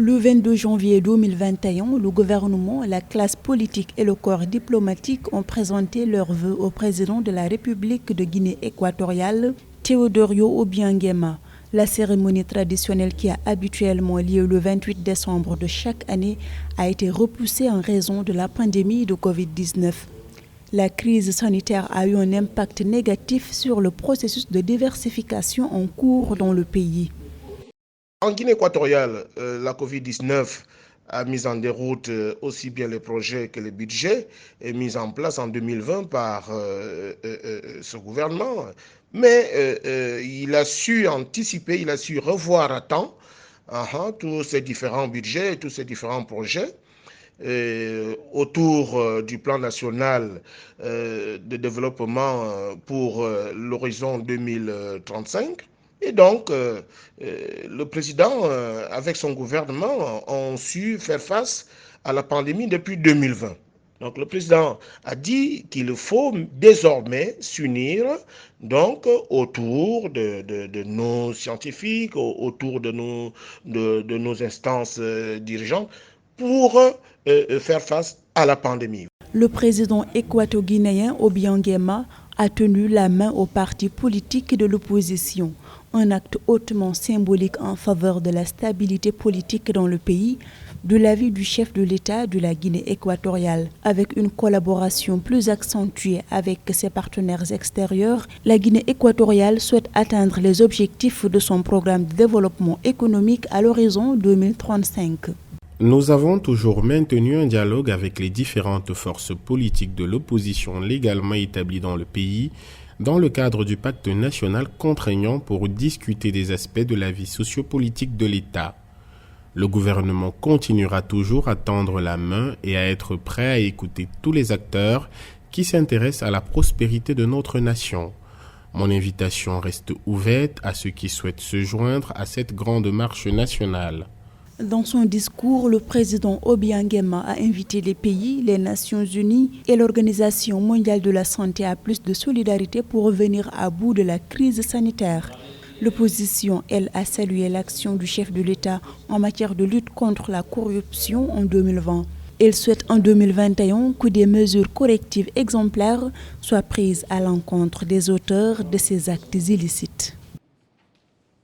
Le 22 janvier 2021, le gouvernement, la classe politique et le corps diplomatique ont présenté leurs vœux au président de la République de Guinée équatoriale, Théodorio Obiang Nguema. La cérémonie traditionnelle qui a habituellement lieu le 28 décembre de chaque année a été repoussée en raison de la pandémie de Covid-19. La crise sanitaire a eu un impact négatif sur le processus de diversification en cours dans le pays. En Guinée équatoriale, la Covid-19 a mis en déroute aussi bien les projets que les budgets mis en place en 2020 par ce gouvernement. Mais il a su anticiper, il a su revoir à temps tous ces différents budgets, tous ces différents projets. Autour du plan national de développement pour l'horizon 2035. Et donc, le président, avec son gouvernement, ont su faire face à la pandémie depuis 2020. Donc, le président a dit qu'il faut désormais s'unir donc autour de nos scientifiques, autour de nos instances dirigeantes pour faire face à la pandémie. Le président équato-guinéen Obiang Nguema a tenu la main aux partis politiques de l'opposition, un acte hautement symbolique en faveur de la stabilité politique dans le pays, de l'avis du chef de l'État de la Guinée équatoriale. Avec une collaboration plus accentuée avec ses partenaires extérieurs, la Guinée équatoriale souhaite atteindre les objectifs de son programme de développement économique à l'horizon 2035. Nous avons toujours maintenu un dialogue avec les différentes forces politiques de l'opposition légalement établies dans le pays, dans le cadre du pacte national contraignant pour discuter des aspects de la vie sociopolitique de l'État. Le gouvernement continuera toujours à tendre la main et à être prêt à écouter tous les acteurs qui s'intéressent à la prospérité de notre nation. Mon invitation reste ouverte à ceux qui souhaitent se joindre à cette grande marche nationale. Dans son discours, le président Obiang Nguema a invité les pays, les Nations Unies et l'Organisation mondiale de la santé à plus de solidarité pour venir à bout de la crise sanitaire. L'opposition, elle, a salué l'action du chef de l'État en matière de lutte contre la corruption en 2020. Elle souhaite en 2021 que des mesures correctives exemplaires soient prises à l'encontre des auteurs de ces actes illicites.